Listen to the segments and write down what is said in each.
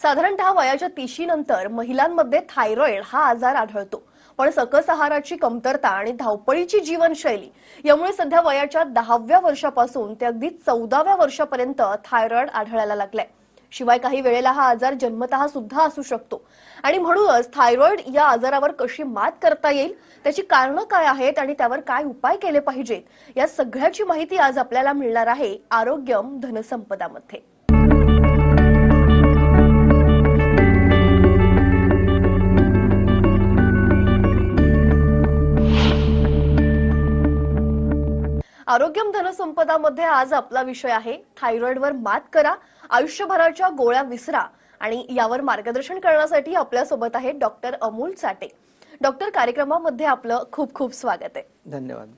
साधारणतः वयाच्या 30 नंतर महिलांमध्ये थायरॉइड हा आजार आढळतो. पण सकस आहाराची कमतरता आणि धावपळीची जीवनशैली यामुळे सध्या वयाच्या 10व्या वर्षापासून ते अगदी 14व्या वर्षापर्यंत थायरॉइड आढळायला लागलाय. शिवाय काही वेळेला हा आजार जन्मतः सुद्धा असू शकतो. आणि म्हणूनच थायरॉइड या आजारावर कशी मात करता येईल, त्याची कारणं काय आहेत आणि त्यावर काय उपाय केले पाहिजेत, या सगळ्याची माहिती आज आपल्याला मिळणार आहे आरोग्यम धनसंपदामध्ये. आरोग्यम धनसंपदामध्ये आज आपला विषय आहे थायरॉइडवर मात करा, आयुष्यभराच्या गोळ्या विसरा. आणि यावर मार्गदर्शन करण्यासाठी आपल्या सोबत आहे डॉक्टर अमोल चाटे. डॉक्टर, कार्यक्रमामध्ये आपलं खूप खूप स्वागत आहे. धन्यवाद.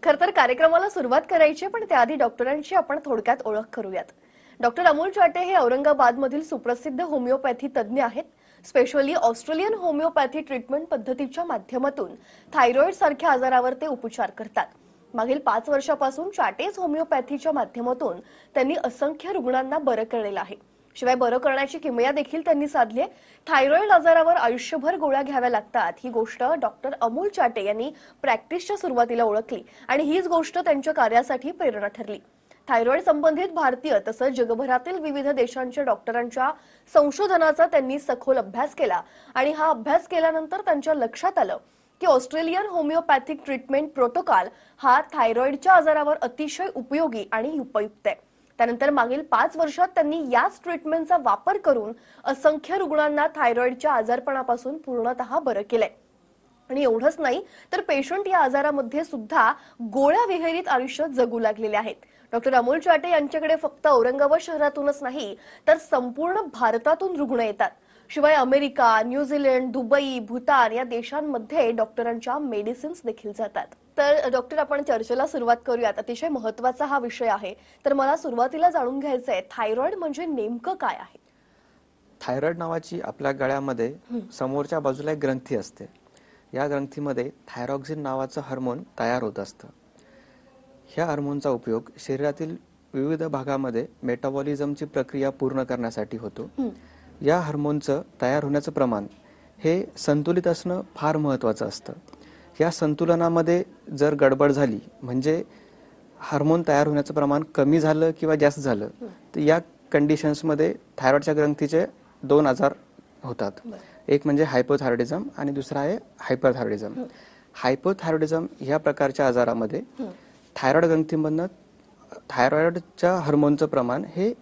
खरं तर कार्यक्रमाला सुरुवात करायची, पण त्याआधी डॉक्टरांची आपण थोडक्यात ओळख करूयात. डॉक्टर अमोल चाटे हे औरंगाबादमधील सुप्रसिद्ध होमिओपॅथी तज्ज्ञ आहेत. स्पेशली ऑस्ट्रेलियन होमिओपॅथी ट्रीटमेंट पद्धतीच्या माध्यमातून थायरॉइड सारख्या आजारावर ते उपचार करतात. मागील 5 वर्षापासून चाटेज होमिओपॅथीच्या माध्यमातून त्यांनी असंख्य रुग्णांना बरं केलेलं आहे. शिवाय बरं करण्याची किमया देखील त्यांनी साधली आहे. थायरॉइड आजारावर आयुष्यभर गोळ्या घ्याव्या लागतात ही गोष्ट डॉक्टर अमोल चाटे यांनी प्रॅक्टिसच्या सुरुवातीला ओळखली आणि हीच गोष्ट त्यांच्या कार्यासाठी प्रेरणा ठरली. थायरॉइड संबंधित भारतीय तसंच जगभरातील विविध देशांच्या डॉक्टरांच्या संशोधनाचा त्यांनी सखोल अभ्यास केला आणि हा अभ्यास केल्यानंतर त्यांच्या लक्षात आलं की ऑस्ट्रेलियन होमिओपॅथिक ट्रीटमेंट प्रोटोकॉल हा थायरॉइडच्या आजारावर अतिशय उपयोगी आणि उपयुक्त आहे. त्यानंतर मागील 5 वर्षात त्यांनी याच ट्रीटमेंटचा वापर करून असंख्य रुग्णांना थायरॉइडच्या आजारपणापासून पूर्णतः बरं केलंय. आणि एवढंच नाही तर पेशंट या आजारामध्ये सुद्धा गोळ्या विरहित आयुष्य जगू लागलेले आहेत. डॉक्टर अमोल चाटे यांच्याकडे फक्त औरंगाबाद शहरातूनच नाही तर संपूर्ण भारतातून रुग्ण येतात. शिवाय अमेरिका, न्यूझीलंड, दुबई, भूतान या देशांमध्ये डॉक्टरांच्या मेडिसिन्स देखील जातात. तर डॉक्टर, आपण चर्चेला सुरुवात करूयात. अतिशय महत्त्वाचा हा विषय आहे. तर मला सुरुवातीला जाणून घ्यायचं आहे, थायरॉइड म्हणजे नेमकं काय आहे? थायरॉइड नावाची आपल्या गळ्यामध्ये समोरच्या बाजूला एक ग्रंथी असते. या ग्रंथीमध्ये थायरॉक्सिन नावाचं हार्मोन तयार होत असतं. ह्या हार्मोनचा उपयोग शरीरातील विविध भागामध्ये मेटाबॉलिझमची प्रक्रिया पूर्ण करण्यासाठी होतो. या हार्मोनचं तयार होण्याचं प्रमाण हे संतुलित असणं फार महत्त्वाचं असतं. या संतुलनामध्ये जर गडबड झाली, म्हणजे हार्मोन तयार होण्याचं प्रमाण कमी झालं किंवा जास्त झालं, तर या कंडिशन्समध्ये थायरॉइडच्या ग्रंथीचे 2 आजार होतात. एक म्हणजे हायपोथायरॉइडिझम आणि दुसरा आहे हायपरथायरॉइडिझम. हायपोथायरॉइडिझम ह्या प्रकारच्या आजारामध्ये थायरॉइड ग्रंथीमधनं थायरॉइडच्या हार्मोनचं प्रमाण हे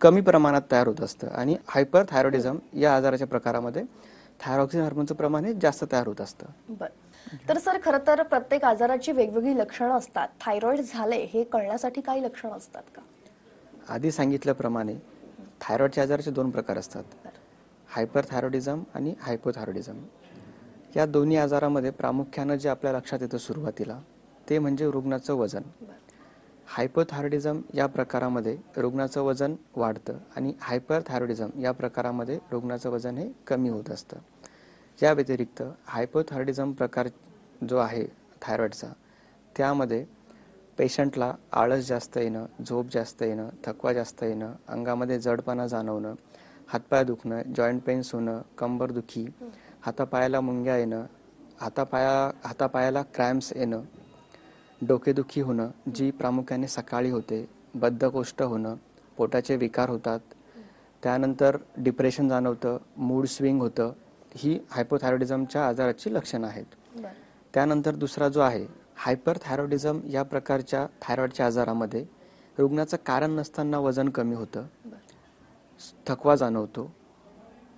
कमी प्रमाणात तयार होत असतं आणि हायपरथायरॉइडिझम या आजाराच्या प्रकारामध्ये थायरॉक्सिन हार्मोनचं प्रमाण हे जास्त तयार होत असतं. तर सर, खरं तर प्रत्येक आजाराची वेगवेगळी लक्षणं असतात. थायरॉइड झाले हे कळण्यासाठी काही लक्षणं असतात का? आधी सांगितल्याप्रमाणे थायरॉइडच्या आजाराचे 2 प्रकार असतात, हायपरथायरॉइडिझम आणि हायपोथायरॉइडिझम. या दोन्ही आजारामध्ये प्रामुख्यानं जे आपल्या लक्षात येतं सुरुवातीला ते म्हणजे रुग्णाचं वजन. हायपोथायरॉइडिझम या प्रकारामध्ये रुग्णाचं वजन वाढतं आणि हायपरथायरॉइडिझम या प्रकारामध्ये रुग्णाचं वजन हे कमी होत असतं. या व्यतिरिक्त हायपोथायरॉइडिझम प्रकार जो आहे थायरॉइडचा, त्यामध्ये पेशंटला आळस जास्त येणं, झोप जास्त येणं, थकवा जास्त येणं, अंगामध्ये जडपणा जाणवणं, हातपाय दुखणं, जॉईंट पेन्स होणं, कंबरदुखी, हातापायाला मुंग्या येणं, हातापायाला क्रॅम्प्स येणं, डोकेदुखी होणं जी प्रामुख्याने सकाळी होते, बद्धकोष्ठ होणं, पोटाचे विकार होतात, त्यानंतर डिप्रेशन जाणवतं, मूड स्विंग होतं, ही हायपोथायरॉइडिझमच्या आजाराची लक्षणं आहेत. त्यानंतर दुसरा जो आहे हायपरथायरॉइडिझम, या प्रकारच्या थायरॉइडच्या आजारामध्ये रुग्णाचं कारण नसताना वजन कमी होतं, थकवा जाणवतो,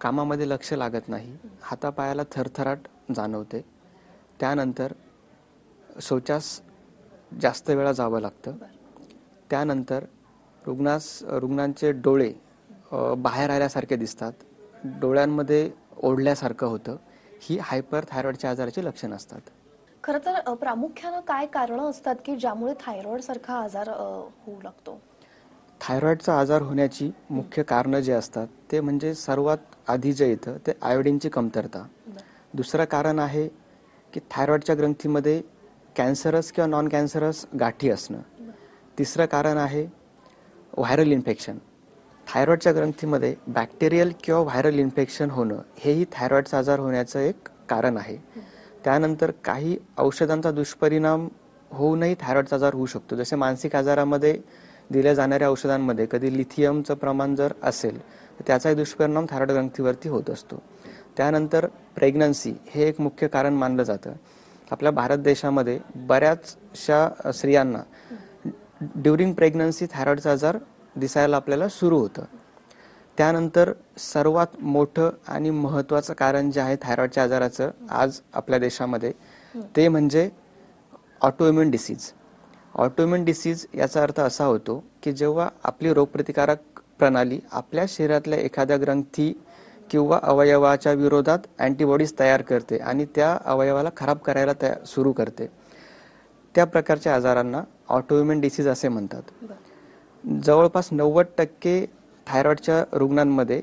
कामामध्ये लक्ष लागत नाही, हातापायाला थरथराट जाणवते, त्यानंतर शौचास जास्त वेळा जावं लागतं, त्यानंतर रुग्णांचे डोळे बाहेर आल्यासारखे दिसतात, डोळ्यांमध्ये ओढल्यासारखं होतं. ही हायपरथायरॉइडच्या आजाराची लक्षणं असतात. खरं तर प्रामुख्यानं काय कारणं असतात की ज्यामुळे थायरॉइड सारखा आजार होऊ लागतो? थायरॉइडचा आजार होण्याची मुख्य कारणं जे असतात ते म्हणजे सर्वात आधी जे येतं ते आयोडीनची कमतरता. दुसरं कारण आहे की थायरॉइडच्या ग्रंथीमध्ये कॅन्सरस किंवा नॉन कॅन्सरस गाठी असणं. तिसरं कारण आहे व्हायरल इन्फेक्शन. थायरॉइडच्या ग्रंथीमध्ये बॅक्टेरियल किंवा व्हायरल इन्फेक्शन होणं हेही थायरॉइडचा आजार होण्याचं एक कारण आहे. त्यानंतर काही औषधांचा दुष्परिणाम होऊनही थायरॉइडचा आजार होऊ शकतो. जसे मानसिक आजारामध्ये दिल्या जाणाऱ्या औषधांमध्ये कधी लिथियमचं प्रमाण जर असेल तर त्याचाही दुष्परिणाम थायरॉइड ग्रंथीवरती होत असतो. त्यानंतर प्रेग्नन्सी हे एक मुख्य कारण मानलं जातं. आपल्या भारत देशामध्ये बऱ्याचशा स्त्रियांना ड्युरिंग प्रेग्नन्सी थायरॉइडचा आजार दिसायला आपल्याला सुरू होतं. त्यानंतर सर्वात मोठं आणि महत्त्वाचं कारण जे आहे थायरॉइडच्या आजाराचं आज आपल्या देशामध्ये ते म्हणजे ऑटोइम्युन डिसीज. ऑटोइम्युन डिसीज याचा अर्थ असा होतो की जेव्हा आपली रोगप्रतिकारक प्रणाली आपल्या शरीरातल्या एखाद्या ग्रंथी किंवा अवयवाच्या विरोधात अँटीबॉडीज तयार करते आणि त्या अवयवाला खराब करायला सुरू करते, त्या प्रकारच्या आजारांना ऑटोइम्युन डिसीज असे म्हणतात. जवळपास 90% थायरॉइडच्या रुग्णांमध्ये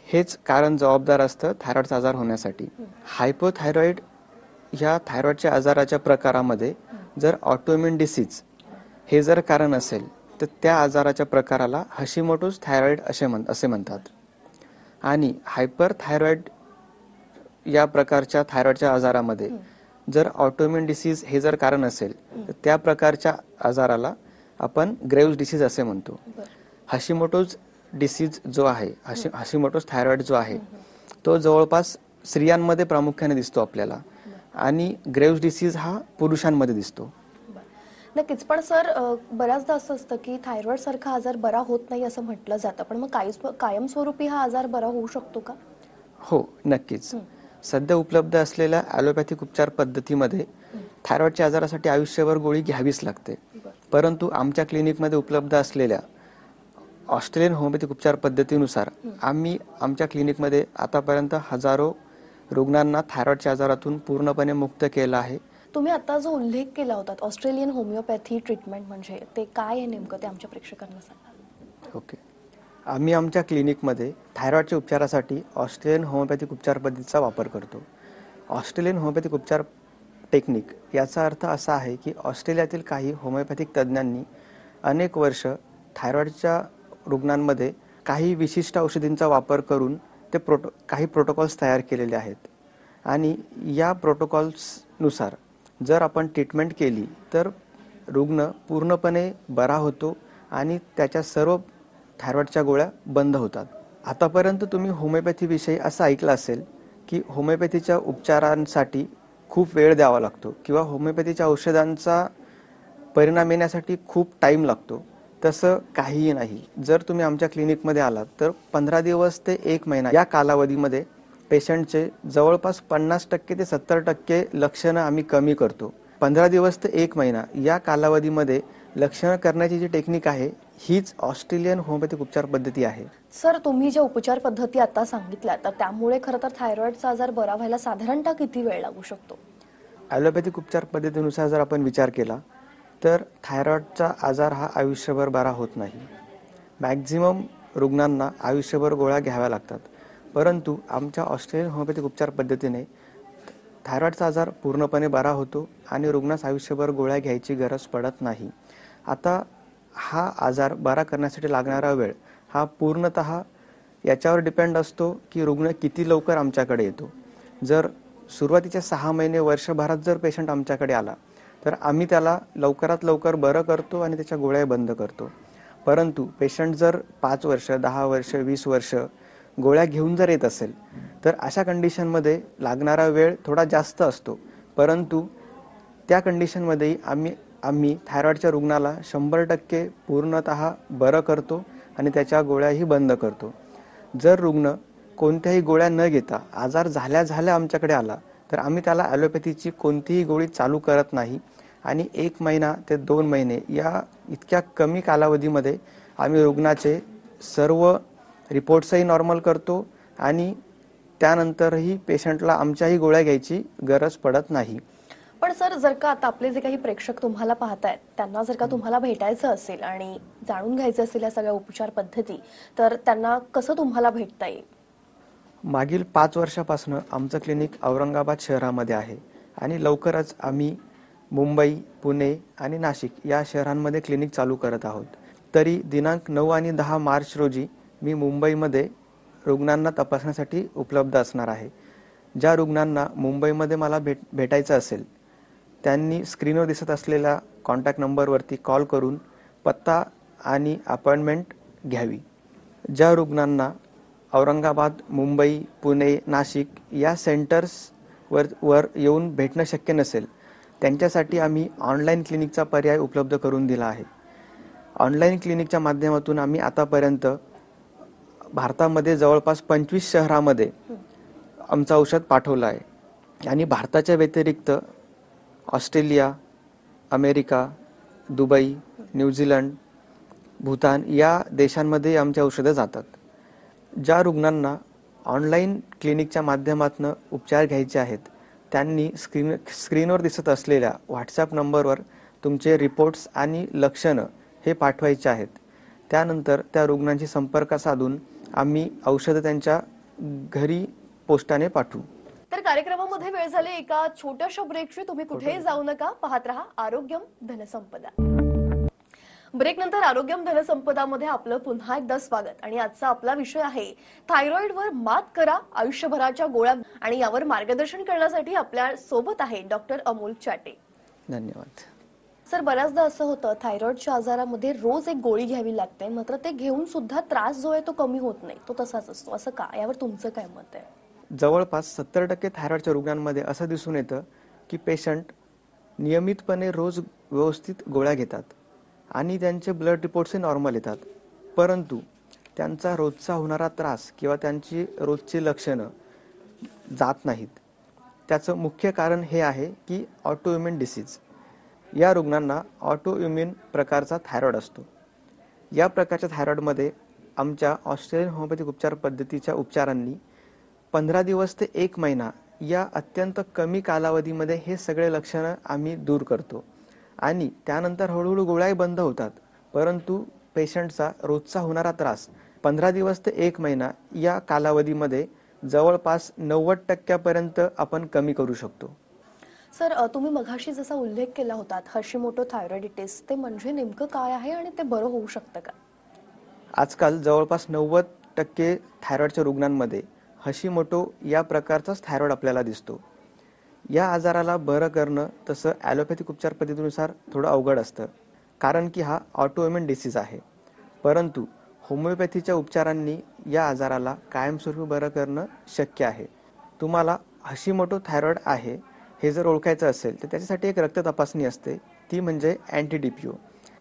हेच कारण जबाबदार असतं थायरॉइडचा आजार होण्यासाठी. हायपोथायरॉइड ह्या थायरॉइडच्या आजाराच्या प्रकारामध्ये जर ऑटोइम्युन डिसीज हे जर कारण असेल तर त्या आजाराच्या प्रकाराला हशिमोटोज थायरॉइड असे म्हणतात. आणि हायपरथायरॉइड या प्रकारच्या थायरॉइडच्या आजारामध्ये जर ऑटोइम्युन डिसीज हे जर कारण असेल तर त्या प्रकारच्या आजाराला आपण ग्रेव्हज डिसीज असे म्हणतो. हशिमोटोज डिसीज जो आहे, हशिमोटोज थायरॉइड जो आहे तो जवळपास स्त्रियांमध्ये प्रामुख्याने दिसतो आपल्याला आणि ग्रेव्हज डिसीज हा पुरुषांमध्ये दिसतो. नक्कीच. पण सर, बऱ्याचदा असं असतं की थायरॉइड सारखा आजार बरा होत नाही असं म्हटलं जातं, पण मग कायमस्वरूपी हा आजार बरा होऊ शकतो का? हो, नक्कीच. सध्या उपलब्ध असलेल्या ॲलोपॅथिक उपचार पद्धतीमध्ये थायरॉइडच्या आजारासाठी आयुष्यभर गोळी घ्यावीच लागते. परंतु आमच्या क्लिनिकमध्ये उपलब्ध असलेल्या ऑस्ट्रेलियन होमिओपॅथिक उपचार पद्धतीनुसार आम्ही आमच्या क्लिनिकमध्ये आतापर्यंत हजारो रुग्णांना थायरॉइडच्या आजारातून पूर्णपणे मुक्त केलं आहे. तुम्ही आता जो उल्लेख केला होता ऑस्ट्रेलियन होमिओपॅथी ट्रीटमेंट, म्हणजे ते काय आहे नेमकं, ते आमच्या प्रेक्षकांना सांगा. ओके. आम्ही आमच्या क्लिनिकमध्ये थायरॉइडच्या उपचारासाठी ऑस्ट्रेलियन होमिओपॅथिक उपचार पद्धतीचा वापर करतो. ऑस्ट्रेलियन होमिओपॅथिक उपचार टेक्निक याचा अर्थ असा आहे की ऑस्ट्रेलियातील काही होमिओपॅथिक तज्ज्ञांनी अनेक वर्ष थायरॉइडच्या रुग्णांमध्ये काही विशिष्ट औषधींचा वापर करून ते काही प्रोटोकॉल्स तयार केलेले आहेत. आणि या प्रोटोकॉल्सनुसार जर आपण ट्रीटमेंट केली तर रुग्ण पूर्णपणे बरा होतो आणि त्याच्या सर्व थायरॉइडच्या गोळ्या बंद होतात. आतापर्यंत तुम्ही होमिओपॅथीविषयी असं ऐकलं असेल की होमिओपॅथीच्या उपचारांसाठी खूप वेळ द्यावा लागतो किंवा होमिओपॅथीच्या औषधांचा परिणाम येण्यासाठी खूप टाईम लागतो. तसं काहीही नाही. जर तुम्ही आमच्या क्लिनिकमध्ये आलात तर 15 दिवस ते 1 महिना या कालावधीमध्ये पेशंटचे जवळपास 50% ते 70% लक्षणं आम्ही कमी करतो. 15 दिवस ते 1 महिना या कालावधीमध्ये लक्षणं करण्याची जी टेक्निक आहे हीच ऑस्ट्रेलियन होमिओपॅथिक उपचार पद्धती आहे. सर, तुम्ही ज्या उपचार पद्धती आता सांगितल्या तर त्यामुळे खरं तर थायरॉइडचा आजार बरा व्हायला साधारणतः किती वेळ लागू शकतो? ॲलोपॅथिक उपचार पद्धतीनुसार जर आपण विचार केला तर थायरॉइडचा आजार हा आयुष्यभर बरा होत नाही. मॅक्झिमम रुग्णांना आयुष्यभर गोळ्या घ्याव्या लागतात. परंतु आमच्या ऑस्ट्रेलियन होमिओपॅथिक उपचार पद्धतीने थायरॉइडचा आजार पूर्णपणे बरा होतो आणि रुग्णास आयुष्यभर गोळ्या घ्यायची गरज पडत नाही. आता हा आजार बरा करण्यासाठी लागणारा वेळ हा पूर्णतः याच्यावर डिपेंड असतो की रुग्ण किती लवकर आमच्याकडे येतो. जर सुरुवातीच्या 6 महिने वर्षभरात जर पेशंट आमच्याकडे आला तर आम्ही त्याला लवकरात लवकर बरं करतो आणि त्याच्या गोळ्या बंद करतो. परंतु पेशंट जर 5 वर्ष, 10 वर्ष, 20 वर्ष गोळ्या घेऊन जर येत असेल तर अशा कंडिशनमध्ये लागणारा वेळ थोडा जास्त असतो. परंतु त्या कंडिशनमध्येही आम्ही थायरॉइडच्या रुग्णाला 100% पूर्णतः बरं करतो आणि त्याच्या गोळ्याही बंद करतो. जर रुग्ण कोणत्याही गोळ्या न घेता आजार झाल्या आमच्याकडे आला तर आम्ही त्याला ॲलोपॅथीची कोणतीही गोळी चालू करत नाही आणि 1 महिना ते 2 महिने या इतक्या कमी कालावधीमध्ये आम्ही रुग्णाचे सर्व रिपोर्ट्सही नॉर्मल करतो आणि त्यानंतरही पेशंटला आमच्याही गोळ्या घ्यायची गरज पडत नाही. पण सर, जर का आता आपले जे काही प्रेक्षक तुम्हाला पाहतायत त्यांना जर का तुम्हाला भेटायचं असेल आणि जाणून घ्यायचं असेल या सगळ्या उपचार पद्धती, तर त्यांना कसं तुम्हाला भेटता येईल? मागील 5 वर्षापासून आमचं क्लिनिक औरंगाबाद शहरामध्ये आहे आणि लवकरच आम्ही मुंबई, पुणे आणि नाशिक या शहरांमध्ये क्लिनिक चालू करत आहोत. तरी दिनांक 9 आणि 10 मार्च रोजी मी मुंबईमध्ये रुग्णांना तपासण्यासाठी उपलब्ध असणार आहे. ज्या रुग्णांना मुंबईमध्ये मला भेटायचं असेल त्यांनी स्क्रीनवर दिसत असलेल्या कॉन्टॅक्ट नंबरवरती कॉल करून पत्ता आणि अपॉइंटमेंट घ्यावी. ज्या रुग्णांना औरंगाबाद, मुंबई, पुणे, नाशिक या सेंटर्सवर येऊन भेटणं शक्य नसेल त्यांच्यासाठी आम्ही ऑनलाईन क्लिनिकचा पर्याय उपलब्ध करून दिला आहे. ऑनलाईन क्लिनिकच्या माध्यमातून आम्ही आतापर्यंत भारतामध्ये जवळपास 25 शहरामध्ये आमचं औषध पाठवलं आहे आणि भारताच्या व्यतिरिक्त Australia, America, Dubai, New Zealand, Bhutan या देशांमध्ये आमची औषधं जातात. ज्या रुग्णांना ऑनलाईन क्लिनिकच्या माध्यमातून उपचार घ्यायचे आहेत त्यांनी स्क्रीनवर दिसत असलेल्या व्हॉट्सॲप नंबरवर तुमचे रिपोर्ट्स आणि लक्षणं हे पाठवायचे आहेत. त्यानंतर त्या रुग्णांशी संपर्क साधून आम्ही औषधं त्यांच्या घरी पोस्टाने पाठवू. तर कार्यक्रमामध्ये वेळ झाली एका छोट्याशा ब्रेकची. तुम्ही कुठेही जाऊ नका, पाहत रहा आरोग्यम धनसंपदा. ब्रेक नंतर आरोग्यम धनसंपदामध्ये आपलं पुन्हा एकदा स्वागत. आणि आजचा आपला विषय आहे थायरॉइडवर मात करा, आयुष्यभराच्या गोळ्या. आणि यावर मार्गदर्शन करण्यासाठी आपल्या सोबत आहे डॉक्टर अमोल चाटे. धन्यवाद. सर, बऱ्याचदा असं होतं थायरॉइडच्या आजारामध्ये रोज एक गोळी घ्यावी लागते, मात्र ते घेऊन सुद्धा त्रास जो आहे तो कमी होत नाही, तो तसाच असतो. असं का? यावर तुमचं काय मत आहे? जवळपास 70% थायरॉइडच्या रुग्णांमध्ये असं दिसून येतं की पेशंट नियमितपणे रोज व्यवस्थित गोळ्या घेतात आणि त्यांचे ब्लड रिपोर्ट्सही नॉर्मल येतात, परंतु त्यांचा रोजचा होणारा त्रास किंवा त्यांची रोजची लक्षणं जात नाहीत. त्याचं मुख्य कारण हे आहे की ऑटोइम्युन डिसीज. या रुग्णांना ऑटोइम्युन प्रकारचा थायरॉइड असतो. या प्रकारच्या थायरॉइडमध्ये आमच्या ऑस्ट्रेलियन होमिओपॅथिक उपचार पद्धतीच्या उपचारांनी 15 दिवस ते 1 महिना या अत्यंत कमी कालावधीमध्ये हे सगळे लक्षणं आम्ही दूर करतो आणि त्यानंतर हळूहळू गोळ्याही बंद होतात, परंतु पेशंटचा रोजचा होणारा त्रास 15 दिवस ते 1 महिना या कालावधीमध्ये जवळपास 90% आपण कमी करू शकतो. सर, तुम्ही मघाशी जसा उल्लेख केला होता हशिमोटो थायरॉइडिटिस, ते म्हणजे नेमकं काय आहे आणि ते बरं होऊ शकतं का? आजकाल जवळपास 90% थायरॉइडच्या रुग्णांमध्ये हशिमोटो या प्रकारचाच थायरॉइड आपल्याला दिसतो. या आजाराला बरं करणं तसं ॲलोपॅथिक उपचार पद्धतीनुसार थोडं अवघड असतं, कारण की हा ऑटोइम्युन डिसीज आहे. परंतु होमिओपॅथीच्या उपचारांनी या आजाराला कायमस्वरूपी बरं करणं शक्य आहे. तुम्हाला हशिमोटो थायरॉइड आहे हे जर ओळखायचं असेल तर त्याच्यासाठी एक रक्त तपासणी असते, ती म्हणजे अँटी-DPO.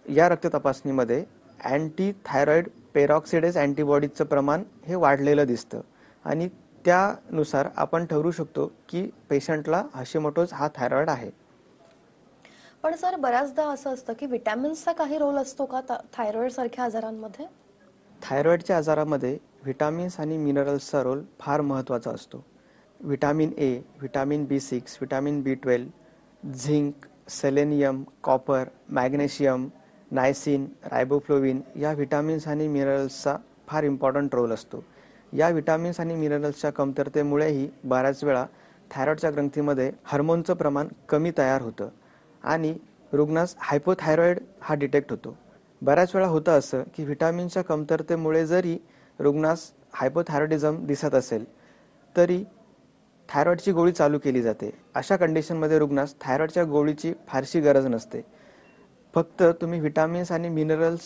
या रक्त तपासणीमध्ये अँटी थायरॉइड पेरॉक्सिडेज अँटीबॉडीजचं प्रमाण हे वाढलेलं दिसतं आणि त्यानुसार आपण ठरवू शकतो की पेशंटला हशिमोटोज हा थायरॉइड आहे. पण सर, बऱ्याचदा असं असतं की विटॅमिन्सचा काही रोल असतो का थायरॉइड सारख्या आजारांमध्ये? थायरॉइडच्या आजारामध्ये व्हिटॅमिन्स आणि मिनरल्सचा रोल फार महत्त्वाचा असतो. Vitamin A, vitamin B6, vitamin B12, zinc, selenium, copper, magnesium, niacin, riboflavin या व्हिटॅमिन्स आणि मिनरल्सचा फार इम्पॉर्टंट रोल असतो. या व्हिटॅमिन्स आणि मिनरल्सच्या कमतरतेमुळेही बऱ्याच वेळा थायरॉइडच्या ग्रंथीमध्ये हार्मोनचं प्रमाण कमी तयार होतं आणि रुग्णास हायपोथायरॉइड हा डिटेक्ट होतो. बऱ्याच वेळा होतं असं की व्हिटॅमिनच्या कमतरतेमुळे जरी रुग्णास हायपोथायरॉइडिझम दिसत असेल तरी थायरॉइडची गोळी चालू केली जाते. अशा कंडिशनमध्ये रुग्णास थायरॉइडच्या गोळीची फारशी गरज नसते. फक्त तुम्ही व्हिटॅमिन्स आणि मिनरल्स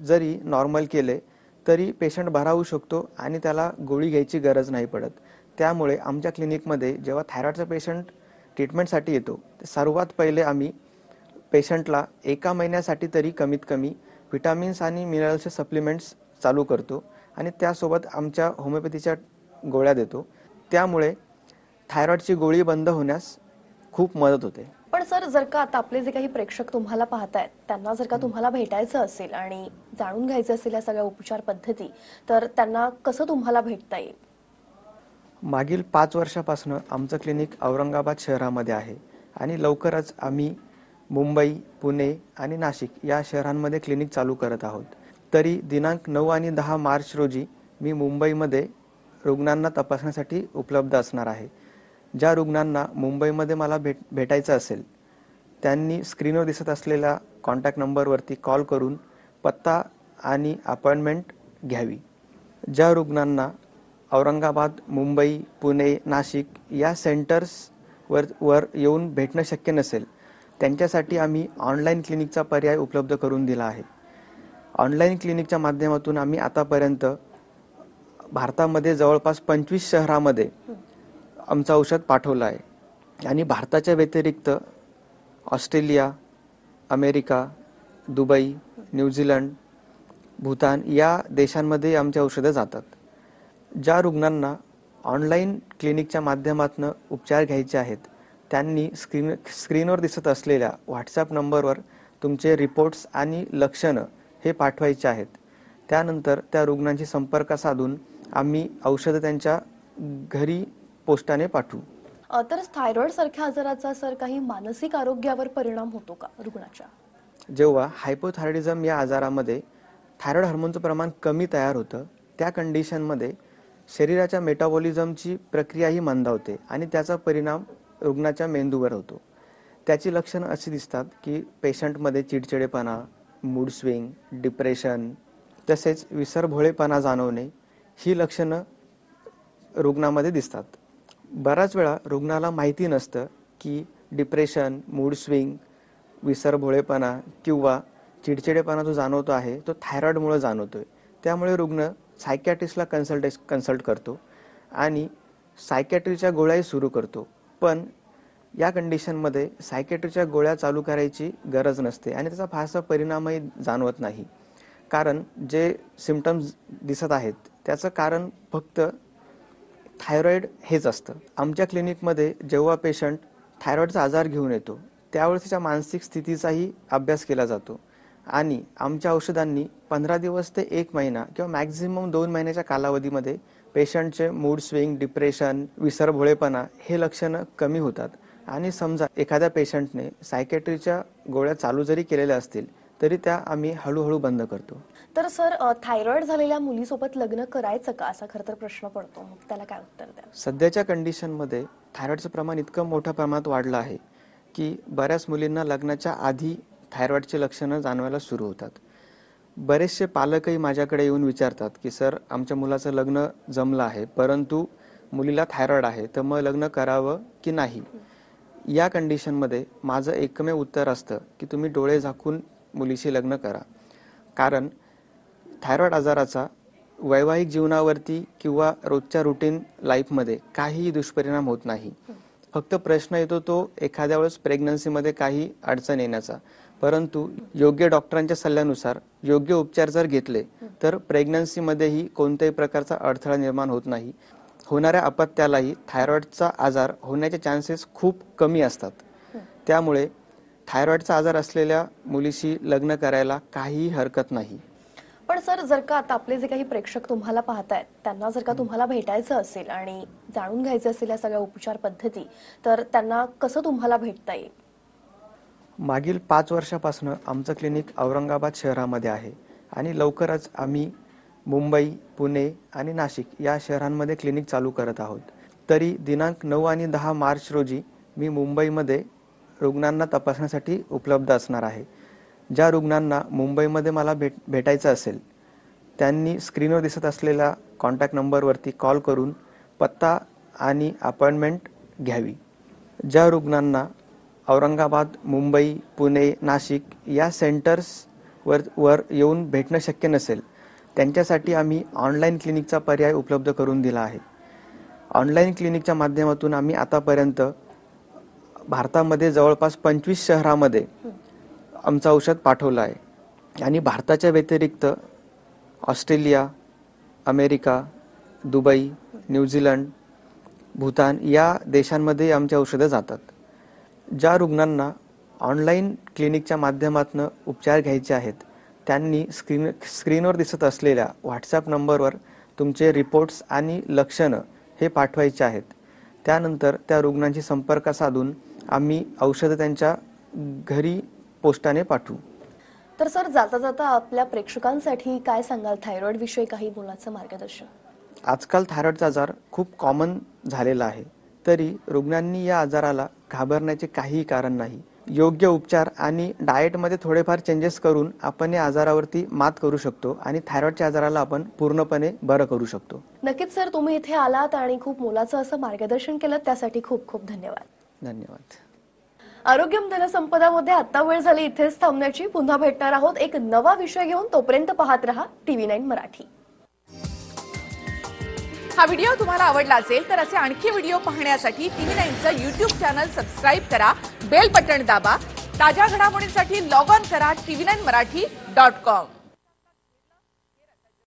जरी नॉर्मल केले तरी पेशंट बरा होऊ शकतो आणि त्याला गोळी घ्यायची गरज नाही पडत. त्यामुळे आमच्या क्लिनिकमध्ये जेव्हा थायरॉइडचा पेशंट ट्रीटमेंटसाठी येतो तर सर्वात पहिले आम्ही पेशंटला 1 महिन्यासाठी तरी कमीत कमी व्हिटॅमिन्स आणि मिनरल्सचे सप्लिमेंट्स चालू करतो आणि त्यासोबत आमच्या होमिओपॅथीच्या गोळ्या देतो. त्यामुळे थायरॉइडची गोळी बंद होण्यास खूप मदत होते. पण सर, जर का आता आपले जे काही प्रेक्षक तुम्हाला पाहतायत त्यांना जर का तुम्हाला भेटायचं असेल आणि जाणून घ्यायचं असेल या सगळ्या उपचार पद्धती, तर त्यांना कसं तुम्हाला भेटता येईल? मागील 5 वर्षापासून आमचं क्लिनिक औरंगाबाद शहरामध्ये आहे आणि लवकरच आम्ही मुंबई, पुणे आणि नाशिक या शहरांमध्ये क्लिनिक चालू करत आहोत. तरी दिनांक 9 आणि 10 मार्च रोजी मी मुंबईमध्ये रुग्णांना तपासण्यासाठी उपलब्ध असणार आहे. ज्या रुग्णांना मुंबईमध्ये मला भेटायचं असेल त्यांनी स्क्रीनवर दिसत असलेल्या कॉन्टॅक्ट नंबरवरती कॉल करून पत्ता आणि अपॉइंटमेंट घ्यावी. ज्या रुग्णांना औरंगाबाद, मुंबई, पुणे, नाशिक या सेंटर्सवर येऊन भेटणं शक्य नसेल त्यांच्यासाठी आम्ही ऑनलाईन क्लिनिकचा पर्याय उपलब्ध करून दिला आहे. ऑनलाईन क्लिनिकच्या माध्यमातून आम्ही आतापर्यंत भारतामध्ये जवळपास 25 शहरामध्ये आमचं औषध पाठवलं आहे आणि भारताच्या व्यतिरिक्त Australia, America, Dubai, New Zealand, Bhutan या देशांमध्ये आमची औषधं जातात. ज्या रुग्णांना ऑनलाईन क्लिनिकच्या माध्यमातून उपचार घ्यायचे आहेत त्यांनी स्क्रीनवर दिसत असलेल्या व्हॉट्सॲप नंबरवर तुमचे रिपोर्ट्स आणि लक्षणं हे पाठवायचे आहेत. त्यानंतर त्या रुग्णांशी संपर्क साधून आम्ही औषधं त्यांच्या घरी पोस्टाने पाठवू. तर थायरॉइड सारख्या आजाराचा सर काही मानसिक आरोग्यावर परिणाम होतो का रुग्णाच्या? जेव्हा हायपोथायरॉइडिझम या आजारामध्ये थायरॉइड हार्मोनचं प्रमाण कमी तयार होतं त्या कंडिशनमध्ये शरीराच्या मेटाबॉलिझमची प्रक्रियाही मंदावते आणि त्याचा परिणाम रुग्णाच्या मेंदूवर होतो. त्याची लक्षणं अशी दिसतात की पेशंटमध्ये चिडचिडेपणा, मूड स्विंग, डिप्रेशन तसेच विसरभोळेपणा जाणवणे ही लक्षणं रुग्णामध्ये दिसतात. बऱ्याच वेळा रुग्णाला माहिती नसतं की डिप्रेशन, मूड स्विंग, विसरभोळेपणा किंवा चिडचिडेपणा जो जाणवतो आहे तो थायरॉइडमुळे जाणवतोय. त्यामुळे रुग्ण सायकॅट्रिस्टला कन्सल्ट करतो आणि सायकॅट्रीच्या गोळ्याही सुरू करतो. पण या कंडिशनमध्ये सायकॅट्रीच्या गोळ्या चालू करायची गरज नसते आणि त्याचा फारसा परिणामही जाणवत नाही. कारण जे सिम्पटम्स दिसत आहेत त्याचं कारण फक्त थायरॉइड हेच असतं. आमच्या क्लिनिकमध्ये जेव्हा पेशंट थायरॉइडचा आजार घेऊन येतो त्यावेळेस त्याच्या मानसिक स्थितीचाही अभ्यास केला जातो आणि आमच्या औषधांनी 15 दिवस ते 1 महिना किंवा मॅक्झिमम 2 महिन्याच्या कालावधीमध्ये पेशंटचे मूड स्विंग, डिप्रेशन, विसरभोळेपणा हे लक्षणं कमी होतात. आणि समजा एखाद्या पेशंटने सायकॅट्रीच्या गोळ्या चालू जरी केलेल्या असतील तरी त्या आम्ही हळूहळू बंद करतो. तर सर थायरॉइड झालेल्या मुलीसोबत लग्न करायचं का असा खरं तर प्रश्न पडतो, मग त्याला काय उत्तर द्या? सध्याच्या कंडिशनमध्ये थायरॉइडचं प्रमाण इतकं मोठ्या प्रमाणात वाढलं आहे की बऱ्याच मुलींना लग्नाच्या आधी थायरॉइडची लक्षणं जाणवायला सुरू होतात. बरेचसे पालकही माझ्याकडे येऊन विचारतात की सर आमच्या मुलाचं लग्न जमलं आहे परंतु मुलीला थायरॉइड आहे तर मग लग्न करावं की नाही. या कंडिशनमध्ये माझं एकमेव उत्तर असतं की तुम्ही डोळे झाकून मुलीशी लग्न करा. कारण थायरॉइड आजाराचा वैवाहिक जीवनावरती किंवा रोजच्या रुटीन लाईफमध्ये काहीही दुष्परिणाम होत नाही. फक्त प्रश्न येतो तो एखाद्या वेळेस प्रेग्नन्सीमध्ये काही अडचण येण्याचा. परंतु योग्य डॉक्टरांच्या सल्ल्यानुसार योग्य उपचार जर घेतले तर प्रेग्नन्सीमध्येही कोणत्याही प्रकारचा अडथळा निर्माण होत नाही. होणाऱ्या अपत्यालाही थायरॉइडचा आजार होण्याचे चान्सेस खूप कमी असतात. त्यामुळे थायरॉइडचा आजार असलेल्या मुलीशी लग्न करायला काहीही हरकत नाही. पण सर जर का आता आपले जे काही प्रेक्षक तुम्हाला पाहतायत त्यांना जर का तुम्हाला भेटायचं असेल आणि जाणून घ्यायचं असेल या सगळ्या उपचार पद्धती तर त्यांना कसं तुम्हाला भेटता येईल? मागील 5 वर्षापासून आमचं क्लिनिक औरंगाबाद शहरामध्ये आहे आणि लवकरच आम्ही मुंबई, पुणे आणि नाशिक या शहरांमध्ये क्लिनिक चालू करत आहोत. तरी दिनांक 9 आणि 10 मार्च रोजी मी मुंबईमध्ये रुग्णांना तपासण्यासाठी उपलब्ध असणार आहे. ज्या रुग्णांना मुंबईमध्ये मला भेटायचं असेल त्यांनी स्क्रीनवर दिसत असलेल्या कॉन्टॅक्ट नंबरवरती कॉल करून पत्ता आणि अपॉइंटमेंट घ्यावी. ज्या रुग्णांना औरंगाबाद, मुंबई, पुणे, नाशिक या सेंटर्सवर येऊन भेटणं शक्य नसेल त्यांच्यासाठी आम्ही ऑनलाईन क्लिनिकचा पर्याय उपलब्ध करून दिला आहे. ऑनलाईन क्लिनिकच्या माध्यमातून आम्ही आतापर्यंत भारतामध्ये जवळपास 25 शहरामध्ये आमचं औषध पाठवलं आहे आणि भारताच्या व्यतिरिक्त Australia, America, Dubai, New Zealand, Bhutan या देशांमध्ये आमची औषधं जातात. ज्या रुग्णांना ऑनलाईन क्लिनिकच्या माध्यमातून उपचार घ्यायचे आहेत त्यांनी स्क्रीनवर दिसत असलेल्या व्हॉट्सॲप नंबरवर तुमचे रिपोर्ट्स आणि लक्षणं हे पाठवायचे आहेत. त्यानंतर त्या रुग्णांशी संपर्क साधून आम्ही औषधं त्यांच्या घरी पोस्टाने पाठवू. तर सर जाता जाता आपल्या प्रेक्षकांसाठी काय सांगाल थायरॉइड विषयी काही मुलाचं मार्गदर्शन? आजकाल थायरॉइडचा आजार खूप कॉमन झालेला आहे. तरी रुग्णांनी या आजाराला घाबरण्याचे काहीही कारण नाही. योग्य उपचार आणि डाएटमध्ये थोडेफार चेंजेस करून आपण या आजारावरती मात करू शकतो आणि थायरॉइडच्या आजाराला आपण पूर्णपणे बरं करू शकतो. नक्कीच सर, तुम्ही इथे आलात आणि खूप मोलाचं असं मार्गदर्शन केलं, त्यासाठी खूप खूप धन्यवाद. धन्यवाद. आरोग्यम धनसंपदामध्ये आता वेळ झाली इथेच थांबण्याची. पुन्हा भेटणार आहोत एक नवा विषय घेऊन. तोपर्यंत पाहत रहा TV9 मराठी. हा व्हिडिओ तुम्हाला आवडला असेल तर असे आणखी व्हिडिओ पाहण्यासाठी TV9चं YouTube चॅनल सबस्क्राईब करा, बेल बटण दाबा. ताज्या घडामोडींसाठी लॉग ऑन करा tv9marathi.com.